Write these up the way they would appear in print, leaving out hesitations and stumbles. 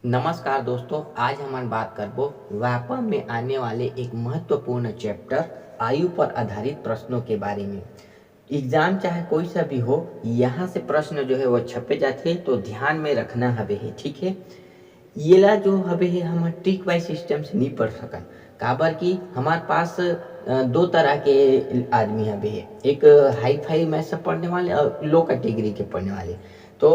नमस्कार दोस्तों, आज हम बात करबो व्यापम में आने वाले एक महत्वपूर्ण चैप्टर आयु पर आधारित प्रश्नों के बारे में। एग्जाम चाहे कोई सा भी हो, यहाँ से प्रश्न जो है वो छपे जाते, तो ध्यान में रखना हवे है। ठीक है, ये ला जो हवे है हम ट्रिक वाइज सिस्टम से नहीं पढ़ सकन। काबर कि हमारे पास दो तरह के आदमी हवे है, एक हाई फाई मैथ्स पढ़ने वाले और लो कैटेगरी के पढ़ने वाले। तो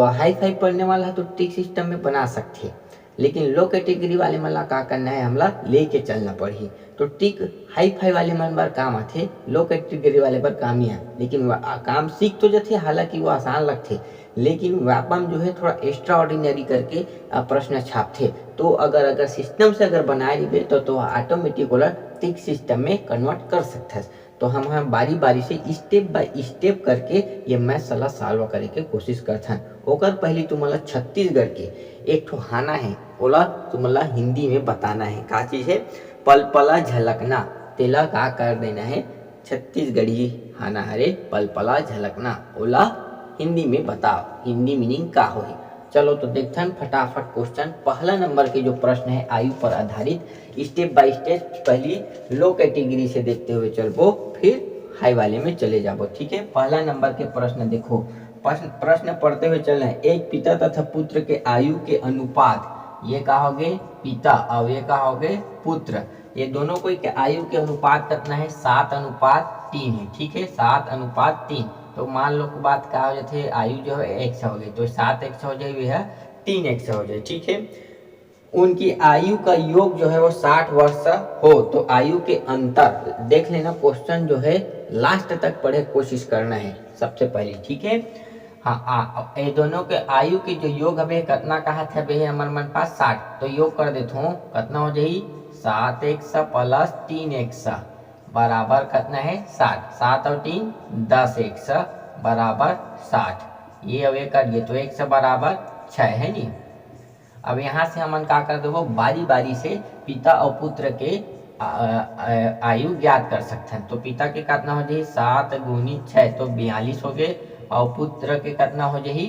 हाई फाई पढ़ने वाला तो ट्रिक सिस्टम में बना सकते, लेकिन लो कैटेगरी वाले मन ला का करना है, हमला लेके चलना पड़ही। तो ट्रिक हाई फाई वाले मन बर काम आथे, लो कैटेगरी वाले बर काम ही है, लेकिन काम सीख तो जाते, हालांकि वो आसान लगते, लेकिन व्यापम जो है थोड़ा एक्स्ट्रा ऑर्डिनरी करके प्रश्न छापते। तो अगर सिस्टम से अगर बनाए रही तो ऑटोमेटिक वाला ट्रिक सिस्टम में कन्वर्ट कर सकते। तो हम बारी बारी से स्टेप बाय स्टेप करके ये मैथ सला सॉल्व करे के कोशिश करथन। ओकर पहले तुम्हारा छत्तीसगढ़ के एक ठो हाना है, ओला तुम्हारा हिंदी में बताना है। का चीज है? पल पला झलकना, तेला का कर देना है। छत्तीसगढ़ी हाना हरे पल पला झलकना, ओला हिंदी में बताओ, हिंदी मीनिंग का होही। चलो तो देखथन फटाफट क्वेश्चन। पहला नंबर के जो प्रश्न है आयु पर आधारित, स्टेप बाय स्टेप पहली लो कैटेगरी से देखते हुए चलबो, फिर हाई वाले में चले जाबो। ठीक है, पहला नंबर के प्रश्न देखो। प्रश्न पढ़ते हुए चलना है। एक पिता तथा पुत्र के आयु के अनुपात, ये का हो गए पिता और ये का हो गए पुत्र, ये दोनों को के आयु के अनुपात कितना है? 7:3 है। ठीक है, 7:3। तो मान लो की बात क्या हो जाती है, आयु जो है 100 हो गई, तो 7 हो जाए है 3 हो जाए। ठीक है, उनकी आयु का योग जो है वो 60 वर्ष हो तो आयु के अंतर देख लेना। क्वेश्चन जो है लास्ट तक पढ़े कोशिश करना है सबसे पहले। ठीक है, हाँ, ये दोनों के आयु के जो योग हवे कितना कहा था बे हमारे मन पास 60, तो योग कर देता हूँ, कितना हो जाए 7x प्लस 3x बराबर कितना है 60। 7 और 3 10x बराबर 60, ये अब कर दिए तो x बराबर 6 है नी। अब यहाँ से हम का कर देवो, बारी बारी से पिता और पुत्र के आयु ज्ञात कर सकते हैं। तो पिता के कितना हो जाए 7 गुनी 6 तो 42 हो गए, और पुत्र के कितना हो जाए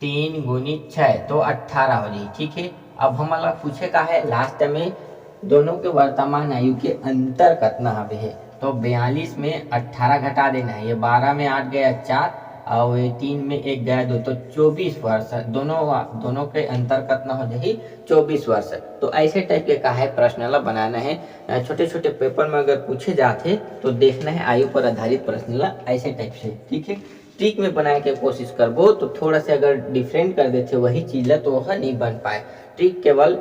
3 गुनी 6 तो 18 हो जाए। ठीक है, अब हमारा पूछे का है लास्ट में दोनों के वर्तमान आयु के अंतर कितना हवे है। तो 42 में 18 घटा देना है, ये 12 में 8 गया 4 और ये 3 में 1 गया 2, तो 24 वर्ष। दोनों के अंतर कितना हो जाए 24 वर्ष। तो ऐसे टाइप के का है प्रश्न ला बनाना है। छोटे छोटे पेपर में अगर पूछे जाते तो देखना है आयु पर आधारित प्रश्न ला ऐसे टाइप से। ठीक है, ट्रिक में बनाने की कोशिश करबो तो थोड़ा सा अगर डिफरेंट कर देते वही चीज ला तो वह नहीं बन पाए। ट्रिक केवल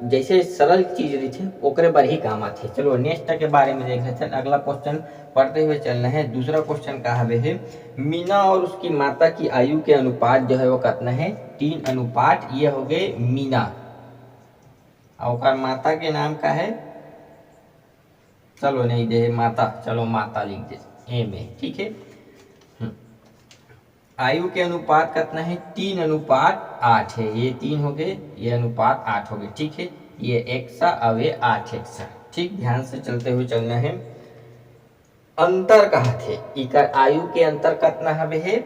जैसे सरल चीज रही थे ओकरे पर ही काम आते। चलो नेक्स्ट के बारे में देख लेते हैं। अगला क्वेश्चन पढ़ते हुए चलना है। दूसरा क्वेश्चन का हवे है, मीना और उसकी माता की आयु के अनुपात जो है वो कितना है 3:, ये हो गए मीना और माता के नाम का है, चलो नहीं दे माता, चलो माता लिख दे ए में। ठीक है, आयु के अनुपात कितना है 3:8 है, ये 3 हो गए, ये अनुपात 8 हो गए। ठीक है, ये x और ये 8x। ठीक, ध्यान से चलते हुए चलना है। अंतर कहा थे इकर आयु के अंतर कितना हवे है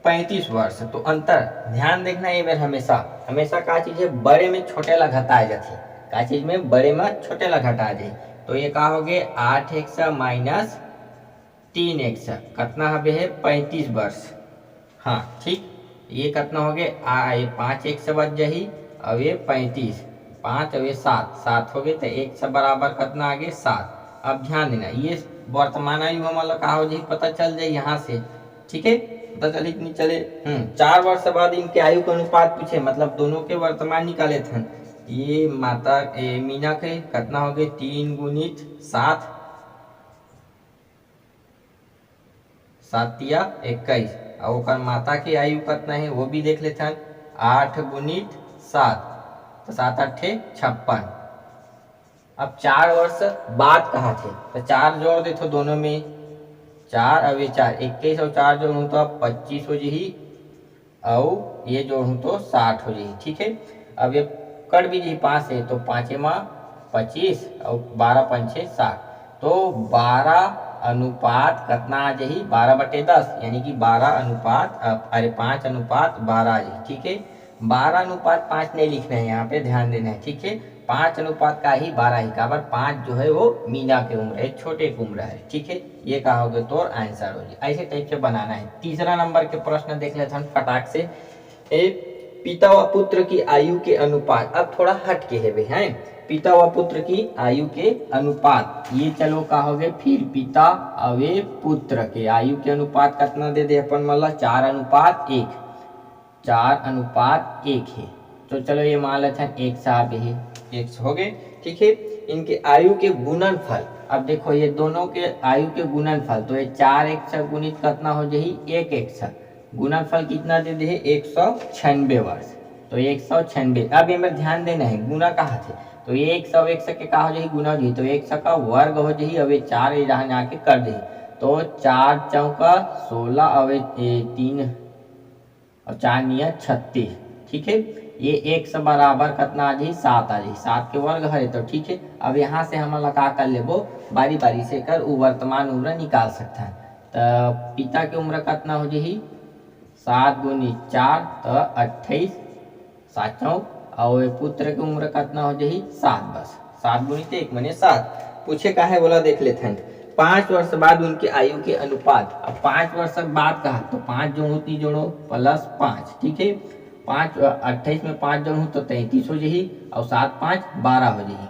35 वर्ष। तो अंतर ध्यान देखना ये बार हमेशा हमेशा का चीज है बड़े में छोटे ला घटाए जाते, का चीज में बड़े में छोटे ला घटा जाए। तो ये का हो गए 8x माइनस 3x कितना हवे है 35 वर्ष। हाँ ठीक, ये कितना हो गया ये 5x बच जाही और ये 35, 5 और ये 7 हो गए, तो 1 बराबर कितना आ गए 7। अब ध्यान देना ये वर्तमान आयु हमारा का हो जाए पता चल जाए यहाँ से। ठीक है, पता चले कि नहीं चले। 4 वर्ष बाद इनके आयु का अनुपात पूछे, मतलब दोनों के वर्तमान निकाले थे। ये माता मीना के कितना हो गए 3 गुणित 7, 7 या 21, और माता की आयु कितना है वो भी देख लेते हैं 8 गुणित 7, तो 7 8 56। अब 4 वर्ष बाद कहा थे तो 4 जोड़ दे तो दोनों में 4 और ये 4 21 और 4 जोड़ू तो 25 हो जाही, और ये जोड़ू तो 60 हो जाही। ठीक है, अब ये कट भी जी 5 है तो 5 में 25 और 12 5 60, तो 12 अनुपात कितना आ जाही 12/10, यानी कि 12 अनुपात 5:12 आ जाही। ठीक है, 12:5 नहीं लिखना है, यहाँ पे ध्यान देना है, ठीक है। 5 अनुपात का ही 12 ही काबर 5 जो है वो मीना के उम्र है, छोटे की उम्र है, ठीक है। ये कहा होगा तो आंसर हो जाए, ऐसे टाइप से बनाना है। तीसरा नंबर के प्रश्न देख लेते हैं फटाक से। पिता व पुत्र की आयु के अनुपात, अब थोड़ा हट के है पिता व पुत्र की आयु के अनुपात, ये चलो कहोगे फिर पिता अवे पुत्र के आयु के अनुपात कितना दे दे अपन मतलब 4:1, 4:1 है। तो चलो ये मान लेते हैं 1 साहब ही 1 हो गए, ठीक है। इनके आयु के गुणनफल, अब देखो ये दोनों के आयु के गुणनफल, तो ये 4 से गुणित कितना हो जाही 1 से गुणनफल कितना दे दे 196 वर्ष, तो 196। अब ये में ध्यान देना है गुना कहाँ थे, तो ये 101 के का हो जाही गुना हो जाही, तो 100 का वर्ग हो जाही, अब 4 यहाँ आके कर दे, तो 4 चौका 16 अब 3 और 4 निया 36, ठीक है। ये 1 से बराबर कितना आ जाही 7 आ जाही, 7 के वर्ग है, तो ठीक है। अब यहाँ से हम लोग का कर लेबो बारी बारी से कर वर्तमान उम्र निकाल सकता है। तो पिता की उम्र कितना हो जाही 7 गुनी 4 तो 28, 7 चौक, और पुत्र की उम्र कितना हो जाही 7, बस 7 गुनी 1 मने 7। पूछे का है बोला देख लेते हैं। 5 वर्ष बाद उनकी आयु के अनुपात, अब 5 वर्ष बाद कहा तो 5 जोड़ो 3 जोड़ो प्लस 5, ठीक है। 5 28 में 5 जोड़ो तो 33 हो जाही, और 7 5 12 हो जाही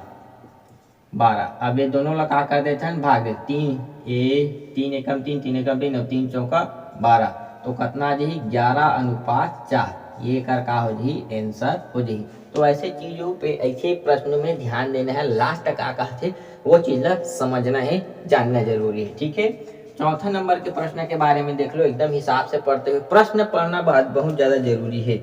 12। अब ये दोनों लगा कर देते हैं भाग दे 3 एकम 3 3 एकम 3 और 3 चौका 12, तो कितना आ जाही 11:4, ये कर का हो जाही आंसर हो जाही। तो ऐसे चीजों पे ऐसे प्रश्नों में ध्यान देना है, लास्ट का कहते वो चीज समझना है, जानना जरूरी है, ठीक है। चौथा नंबर के प्रश्न के बारे में देख लो, एकदम हिसाब से पढ़ते हुए, प्रश्न पढ़ना बहुत ज्यादा जरूरी है।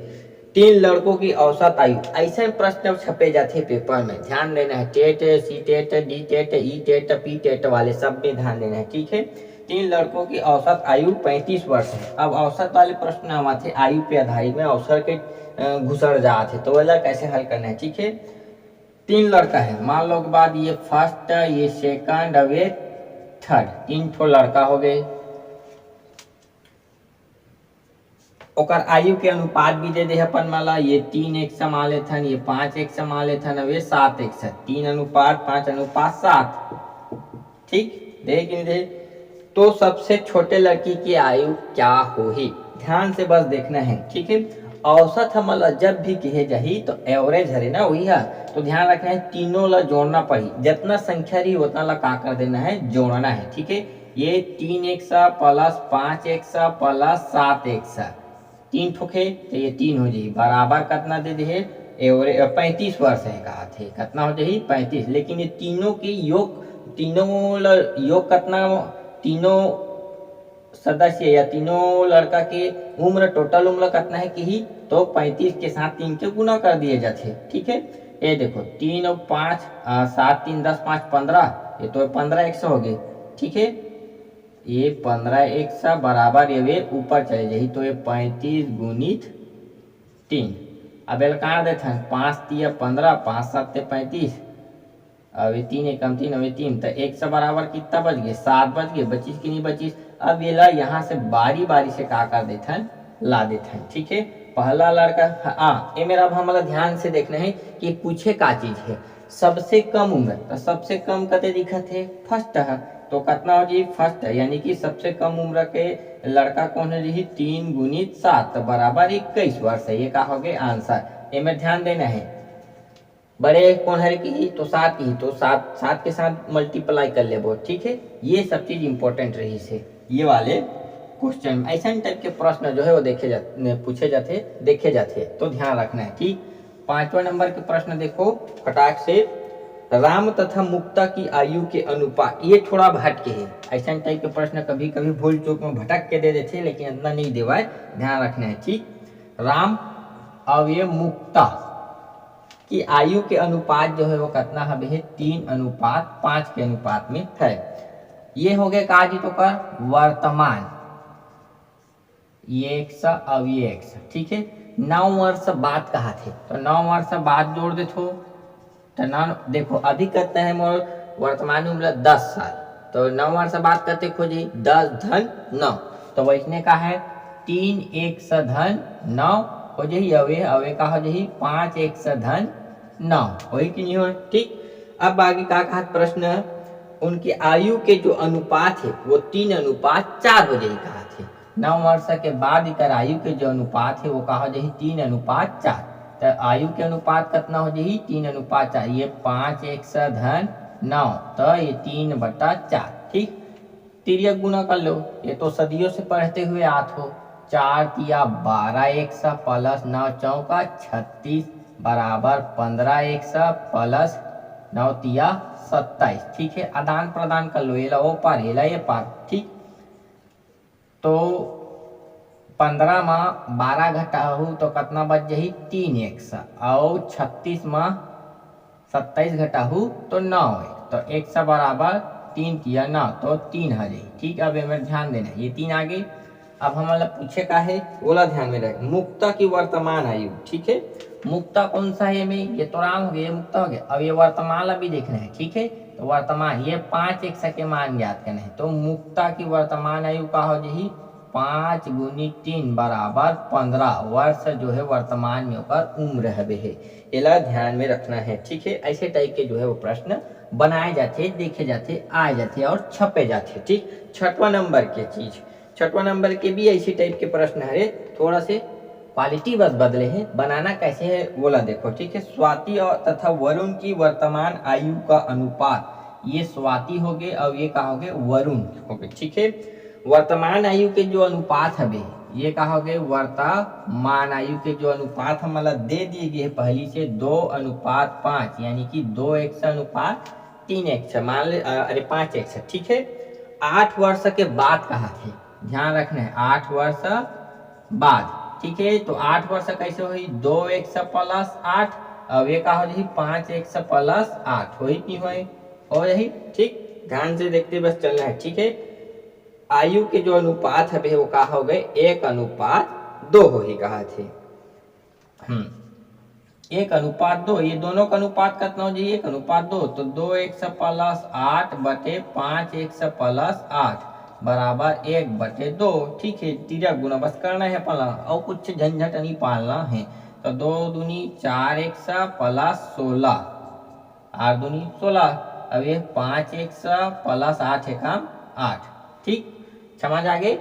3 लड़कों की औसत आयु, ऐसे प्रश्न छपे जाते पेपर में, ध्यान देना है। TET C TET D TET E TET P TET वाले सब में ध्यान देना है, ठीक है। 3 लड़कों की औसत आयु 35 वर्ष है। अब औसत वाले प्रश्न आते आयु पे आधारित में अवसर के घुसड़ जाते, तो वह कैसे हल करना है, ठीक है। 3 लड़का है, मान लो के बाद ये फर्स्ट ये सेकंड अब ये थर्ड, 3 ठो लड़का हो गए, ओकर आयु के अनुपात भी दे दे अपन माला, ये 3 मान लेथन, ये 5 मान लेथन, अब ये 7 3:5:7, ठीक दे कि नहीं दे। तो सबसे छोटे लड़की की आयु क्या होगी, ध्यान से बस देखना है, ठीक है। औसत हमला जब भी कहे जाही तो एवरेज हरे ना वही है, तो ध्यान रखना है तीनों ला जोड़ना पड़ी, जितना संख्या रही उतना ला का कर देना है जोड़ना है, ठीक है। ये 3 प्लस 5 प्लस 7 3 ठोके तो ये 3 हो जाए बराबर कितना दे दे एवरेज 35 वर्ष है कहा थे, कितना हो जाए 35। लेकिन ये तीनों के योग, तीनों योग कितना, तीनों सदस्य या तीनों लड़का के उम्र टोटल उम्र कितना है कि तो 35 के साथ 3 के गुना कर दिए जाते, ठीक है। ये देखो 3 और 5 7 3 10 5 15, ये तो 15 हो गए, ठीक है। ये 15 बराबर ये वे ऊपर चले जाही, तो ये 35 गुणित 3। अब कहा देते हैं 5 3 15 5 7 35, अब ये 3 एकम 3 अब ये 3, तो 1 से बराबर कितना बच गए 7 बच गए, 25 की नहीं 25। अब ये ला यहाँ से बारी बारी से का कर देते हैं ला देते हैं, ठीक है। पहला लड़का ये मेरा अब हमारा ध्यान से देखना है कि पूछे का चीज है, सबसे कम उम्र, तो सबसे कम कते दिखत है फर्स्ट है, तो कितना हो जी फर्स्ट है, यानी कि सबसे कम उम्र के लड़का कौन है जी 3 गुणित 7 बराबर 21 वर्ष है, ये का हो गया आंसर। ये में ध्यान देना है बड़े कौन है की तो 7 ही, तो 7 के साथ मल्टीप्लाई कर ले, ठीक है। ये सब चीज इंपॉर्टेंट रही से ये वाले क्वेश्चन, ऐसा टाइप के प्रश्न जो है वो पूछे जाते देखे जाते, तो ध्यान रखना है, ठीक। 5वां नंबर के प्रश्न देखो फटाक से, राम तथा मुक्ता की आयु के अनुपात, ये थोड़ा भटके है, ऐसा टाइप के प्रश्न कभी कभी भूल चूक में भटक के दे देते, लेकिन इतना नहीं देवा है, ध्यान रखना है, ठीक। राम और ये मुक्ता की आयु के अनुपात जो है वो कितना है 3:5 के अनुपात में है। ये हो गए का जी तो कर वर्तमान, ये 100 अब ये 100, ठीक है। 9 वर्ष बाद कहा थे, तो 9 वर्ष बाद जोड़ दे तो ना देखो अभी कहते हैं मोर वर्तमान उम्र 10 साल, तो 9 वर्ष बाद कहते खोजी 10 धन 9, तो वैसने का है 3 1 धन 9 हो जाही अवे अवे का हो जाही 5x धन 9 होई कि नहीं हो। ठीक, अब आगे का कहा प्रश्न, उनकी आयु के जो अनुपात है वो 3:4 हो जाही कहा थे। 9 वर्ष के बाद इकर आयु के जो अनुपात है वो का हो जाही 3:4। तो आयु के अनुपात कितना हो जाही 3:4, ये 5x धन 9 तो ये 3/4। ठीक, तिर्यक गुना कर लो, ये तो सदियों से पढ़ते हुए आत हो। 4 तिया 12x प्लस 9 चौका 36 बराबर 15x प्लस 9 तिया 27। ठीक है, आदान प्रदान कर लो, ये ला ओ पार ये ला ये पार। ठीक, तो 15 में 12 घटाहू तो कितना बच जाही 3x, और 36 में 27 घटाहू तो 9x, तो x बराबर 3 तिया 9 तो 3 आ जाही। ठीक, अब हमें ध्यान देना ये 3 आगे। अब हमारा पूछे का है बोला ध्यान में रहे, मुक्ता की वर्तमान आयु। ठीक है, मुक्ता कौन सा है में, ये तो राम हो गया, ये मुक्ता हो गया। अब ये वर्तमान अभी देखना है। ठीक है, तो वर्तमान ये 5x के मान ज्ञात करना है, तो मुक्ता की वर्तमान आयु का हो जाही 5 × 3 बराबर 15 वर्ष जो है वर्तमान में ओकर उम्र हवे है। एला ध्यान में रखना है। ठीक है, ऐसे टाइप के जो है वो प्रश्न बनाए जाते, देखे जाते, आए जाते और छपे जाते। ठीक, 6वां नंबर के चीज, 6वां नंबर के भी ऐसी टाइप के प्रश्न है, थोड़ा से क्वालिटी बस बदले हैं, बनाना कैसे है बोला देखो। ठीक है, स्वाति और तथा वरुण की वर्तमान आयु का अनुपात, ये स्वाति हो गए और ये कहा हो गए वरुण हो गए। ठीक है, वर्तमान आयु के जो अनुपात हवे ये कहा हो गए वर्तमान आयु के जो अनुपात हमारा दे दिए गए पहली से 2:5, यानी कि 2x/3x मान ले, अरे 5x। ठीक है, 8 वर्ष के बाद कहा थे, ध्यान रखना है 8 वर्ष बाद। ठीक है, तो 8 वर्ष कैसे हुई 2x + 8, अब ये का हो जाही 5x + 8 होई कि हो जाही। ठीक, ध्यान से देखते बस चलना है। ठीक है, आयु के जो अनुपात है वो कहा हो गए 1:2 हो ही कहा थे। 1:2, ये दोनों का अनुपात कितना हो जाए 1:2, तो 2x + 8 बटे 5x + 8 बराबर 1/2। ठीक है, तिर्यक गुना बस करना है पालना और कुछ झंझट नहीं पालना है। तो 2 दूनी 4x + 16, 8 दूनी 16, अब ये 5x + 8 है काम 8। ठीक, समझ आ गए।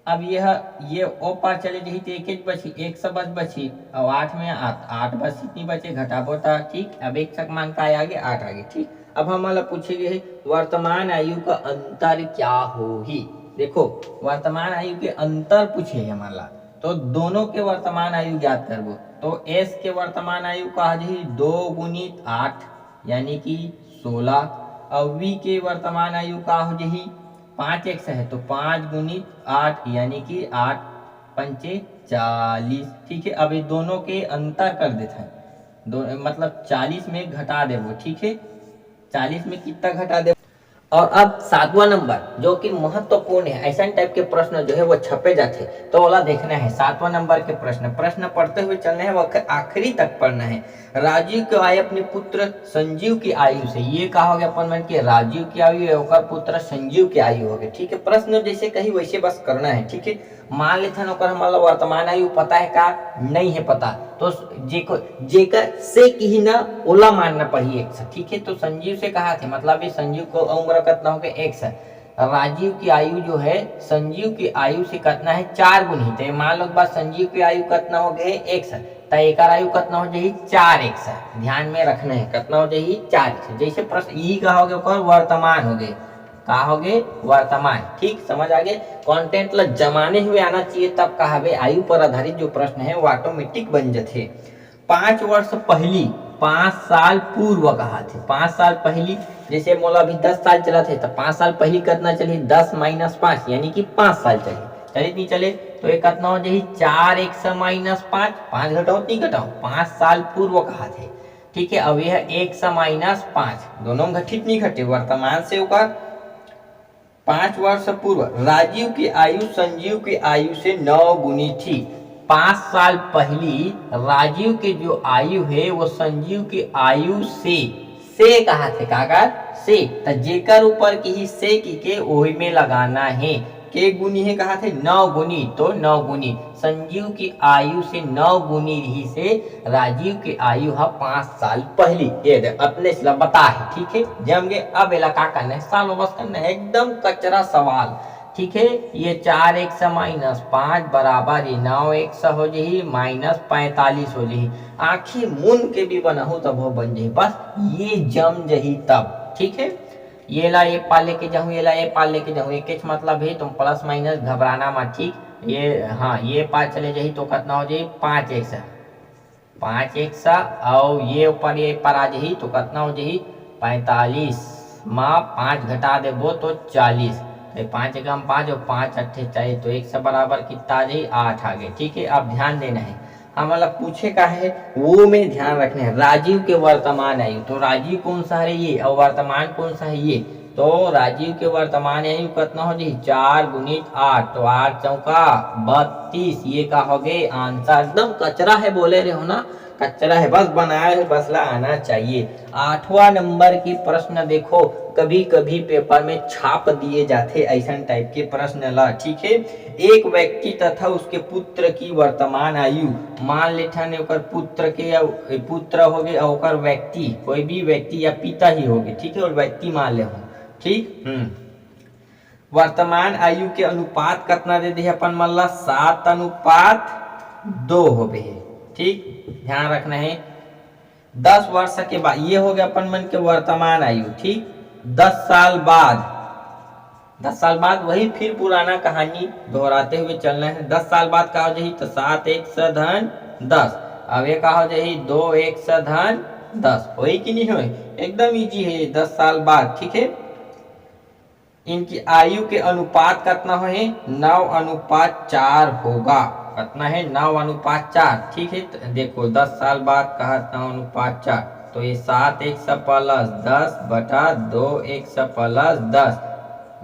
अब ये ओ पार चले जही तो 1 बची, 1 से बची और 8 में 8 बस इतनी बचे घटाबो था। ठीक, अब 1 तक मान का आगे 8 आगे। ठीक, अब हमारा पूछेंगे वर्तमान आयु का अंतर क्या हो ही। देखो वर्तमान आयु के अंतर पूछे हमारा, तो दोनों के वर्तमान आयु ज्ञात करबो। तो s के वर्तमान आयु कहा जाही 2 × 8 यानी कि 16, और v के वर्तमान आयु का हो जाही 5x है तो 5 × 8 यानी कि 8 × 40। ठीक है, अब ये दोनों के अंतर कर देता है, मतलब 40 में घटा देवो। ठीक है, 40 में कितना घटा दे। और अब 7वां नंबर जो कि महत्वपूर्ण है, ऐसा टाइप के प्रश्न जो है वो छपे जाते, तो वाला देखना है 7वां नंबर के प्रश्न पढ़ते हुए चलना है, वो आखिरी तक पढ़ना है। राजीव के आयु अपने पुत्र संजीव की आयु से, ये कहा हो गया अपन मन के राजीव की आयु है और पुत्र संजीव की आयु हो गई। ठीक है, प्रश्न जैसे कही वैसे बस करना है। ठीक है, मान लेते हैं हमारा वर्तमान आयु पता है का नहीं है पता, तो जेकर से की ना ओला मानना पड़ी एक से। ठीक है, तो संजीव से कहा थे, मतलब ये संजीव को उम्र कितना हो गया 1 राजीव की आयु जो है संजीव की आयु से कितना है 4 गुनी। तो मान लो बात संजीव की आयु कितना हो गए 1 तो एक आयु कितना हो जाए 4x। ध्यान में रखना है कितना हो जाए 4x। जैसे प्रश्न यही का हो गया वर्तमान हो गए, का हो गए वर्तमान। ठीक, समझ आ गए, कंटेंट ला जमाने हुए आना चाहिए, तब कहा आयु पर आधारित जो प्रश्न है वो ऑटोमेटिक बन जाते। 5 वर्ष पहली 5 साल पूर्व कहा थे, 5 साल पहली, जैसे मोला अभी 10 साल चला थे तो 5 साल पहली कितना चली 10 - 5 यानी कि 5 साल चले, चले नहीं चले तो ये कितना हो जाए 4x - 5, 5 घटाओ नहीं घटाओ 5 साल पूर्व कहा थे। ठीक है, अब यह 1 - 5 दोनों घटित नहीं घटे, वर्तमान से होकर 5 वर्ष पूर्व राजीव की आयु संजीव की आयु से 9 गुनी थी। 5 साल पहली राजीव की जो आयु है वो संजीव की आयु से कहा थे काका से, तो जेकर ऊपर की ही से की के ओही में लगाना है, के गुनी है कहा थे 9 गुनी, तो 9 गुनी संजीव की आयु से 9 गुनी रही से राजीव की आयु है 5 साल पहली। ये दे अपने से बता है, ठीक है जम गए। अब एला का करना है, साल बस करना है, एकदम कचरा सवाल, ठीक है। ये 4x माइनस 5 बराबर ये 9x हो जाही माइनस 45 हो जाही। आखिर मुन के भी बनाहू तब हो बन जाही, बस ये जम जही तब, ठीक है। ये ला ये पाल लेके जाऊँ, ये ला ये पाल लेके जाऊँ, एक मतलब है तुम प्लस माइनस घबराना मत, ठीक। ये हाँ ये पाल चले जाही तो कितना हो जाही 5x 5x और ये ऊपर ये पर आ जाही तो कितना हो जाही 45 माँ 5 घटा देबो तो 40, 5 एकम 5 और 5 अट्ठे चाहिए तो 1 से बराबर कितना आ जाही 8 आ गए, ठीक है। अब ध्यान देना है, हमारा पूछे का है वो में ध्यान रखना है। राजीव के वर्तमान आयु, तो राजीव कौन सा है ये और वर्तमान कौन सा है ये, तो राजीव के वर्तमान आयु कितना हो जाए 4 गुणित 8, तो 8 चौका 32, ये का हो गए आंसर। एकदम कचरा है बोले रहे हो ना, कचरा है, बस बनाया है, बसला आना चाहिए। 8वां नंबर की प्रश्न देखो, कभी कभी पेपर में छाप दिए जाते ऐसा टाइप के प्रश्न ला, ठीक है। एक व्यक्ति तथा उसके पुत्र की वर्तमान आयु मान लेठा ने ओकर पुत्र के या पुत्र हो गए और व्यक्ति कोई भी व्यक्ति या पिता ही हो गए, ठीक है, और व्यक्ति मान ले हो, ठीक। वर्तमान आयु के अनुपात कितना दे दिया अपन मन ला 7:2 हो गए, ठीक। ध्यान रखना है 10 वर्ष के बाद ये हो गया अपन मन के वर्तमान आयु, ठीक। 10 साल बाद, 10 साल बाद वही फिर पुराना कहानी दोहराते हुए चलना है। 10 साल बाद का हो जाही तो 7x धन 10, अब ये का हो जाही 2x धन 10, होई कि नहीं होई, एकदम इजी है। 10 साल बाद, ठीक है। इनकी आयु के अनुपात कितना है 9:4 होगा, कितना है 9:4, ठीक है। तो देखो 10 साल बाद कहा 9:4, तो ये 7x प्लस 10 बटा 2x प्लस 10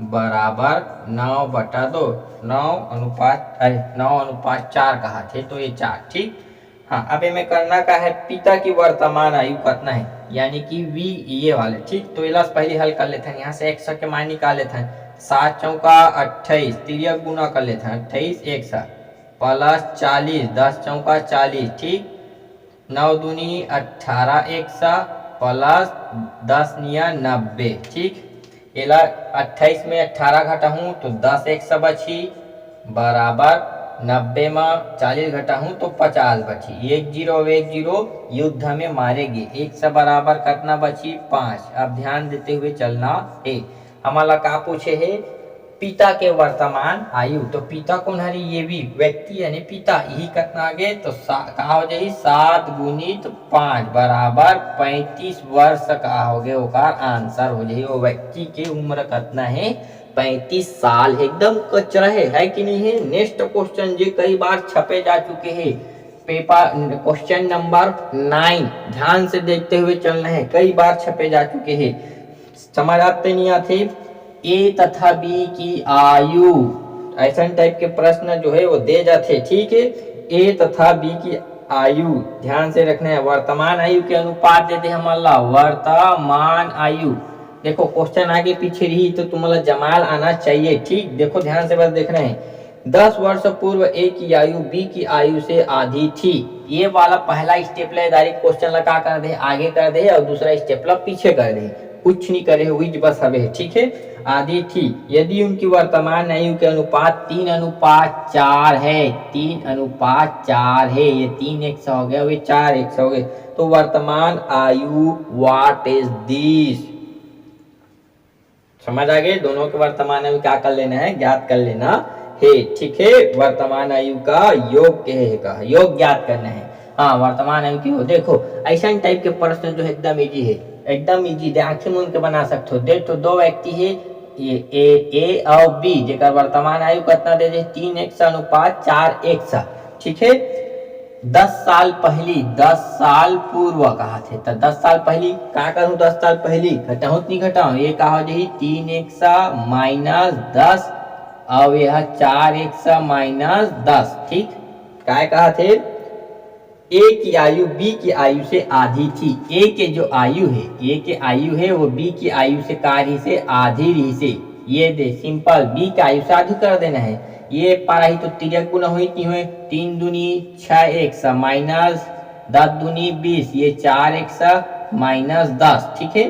बराबर 9/2, 9:4 कहा थे तो ये 4, ठीक। हाँ अब में करना का है पिता की वर्तमान आयु कितना है, यानी कि v ये वाले, ठीक। तो इलाज पहले हल कर लेते हैं, यहाँ से x के मान निकाल लेते हैं। 7 चौका 28, तिरक गुना कर लेते हैं, 28x प्लस 40, 10 चौका 40, ठीक। 9 दूनी 18x प्लस 10 निया 90, ठीक। इला 28 में 18 घटा हूँ तो 10x बची बराबर 90 में 40 घटा हूँ तो 50 बची, 1 0 युद्ध में मारेगी, 1 से बराबर कितना बची 5। अब ध्यान देते हुए चलना है, हमारा का पूछे है पिता के वर्तमान आयु, तो पिता कौन है ये भी व्यक्ति यानी पिता, यही कितना आ गए तो कहा हो जाए 7 गुणित 5 बराबर 35 वर्ष का हो गए, ओकर आंसर हो जाए। वो व्यक्ति के उम्र कितना है 35 साल, एकदम कचरा है कि नहीं है। नेक्स्ट क्वेश्चन जो कई बार छपे जा चुके हैं, पेपर क्वेश्चन नंबर 9, ध्यान से देखते हुए चलना है, कई बार छपे जा चुके हैं, समझ आते नहीं आते। ए तथा बी की आयु, ऐसा टाइप के प्रश्न जो है वो दे जाते, ठीक है। ए तथा बी की आयु ध्यान से रखना है, वर्तमान आयु के अनुपात दे दे हमारा वर्तमान आयु। देखो क्वेश्चन आगे पीछे रही तो तुम्हारा जमाल आना चाहिए, ठीक। देखो ध्यान से बस देखना है, 10 वर्ष पूर्व ए की आयु बी की आयु से आधी थी, ये वाला पहला स्टेप ले डायरेक्ट क्वेश्चन लगा कर दे, आगे कर दे और दूसरा स्टेप ला पीछे कर दे, कुछ नहीं करे हुई बस हवे, ठीक है। आधी थी यदि उनकी वर्तमान आयु के अनुपात 3:4 है, 3:4 है, ये 3x हो गया, वे 4x हो गए, तो वर्तमान आयु व्हाट इज दिस, समझ आ गए। दोनों के वर्तमान आयु क्या कर लेना है, ज्ञात कर लेना है, ठीक है। वर्तमान आयु का योग का योग ज्ञात करना है, हाँ वर्तमान आयु की हो। देखो ऐसा टाइप के प्रश्न जो एकदम इजी है, एकदम इजी, आंखें मूंद के बना सकते हो। देखो दो व्यक्ति है, ये ए और बी, जेकर वर्तमान आयु कितना दे दे 3x अनुपात 4x, ठीक है। 10 साल पहली 10 साल पूर्व कहा थे, तो 10 साल पहली क्या करूँ, 10 साल पहली घटाऊँ नहीं घटाऊँ, ये कहा हो जाए 3x माइनस 10 और यह 4x माइनस 10, ठीक। क्या कहा थे ए की आयु बी की आयु से आधी थी, ए के जो आयु है, ए के आयु है वो बी की आयु से कारी से आधी रही से, ये दे सिंपल बी का आयु से आधी कर देना है। ये पारा ही तो तिरक गुना हुई की हुई 3 दूनी 6 एक माइनस 10 दूनी 20, ये 4 एक माइनस 10। ठीक है,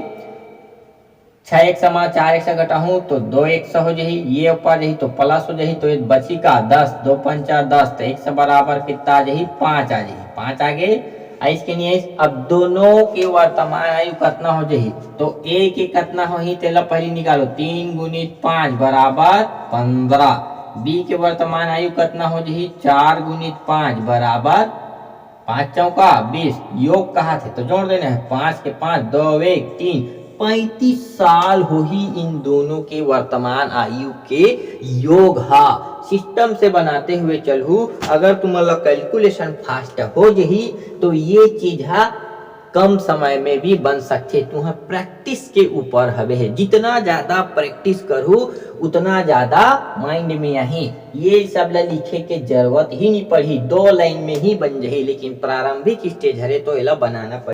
6 एक समा 4 एक घटा हूँ तो 2 एक हो जाही, ये ऊपर जही तो प्लस हो जाही, तो ये बची का 10, 2 पंचा 10, तो एक से बराबर कितना आ जाही 5 आ जाही, 5 आगे इसके लिए। अब दोनों के वर्तमान आयु कितना हो जाही, तो ए के कितना हो ही तेला पहले निकालो, 3 गुणित 5 बराबर 15। बी के वर्तमान आयु कितना हो जाही, 4 गुणित 5 बराबर 5 चौका 20। योग कहा थे तो जोड़ देना है, 5 के 5 2 1 3, 35 साल हो ही इन दोनों के वर्तमान आयु के योग हा। सिस्टम से बनाते हुए चलू, अगर तुम्हारा कैलकुलेशन फास्ट हो जही तो ये चीज हा कम समय में भी बन सकते। तुम्हें प्रैक्टिस के ऊपर हवे है, जितना ज्यादा प्रैक्टिस करू उतना ज्यादा माइंड में यही ये सब ला लिखे के जरूरत ही नहीं पड़ी, 2 लाइन में ही बन जाही। लेकिन प्रारंभिक स्टेज हरे तो एला बनाना पड़ी।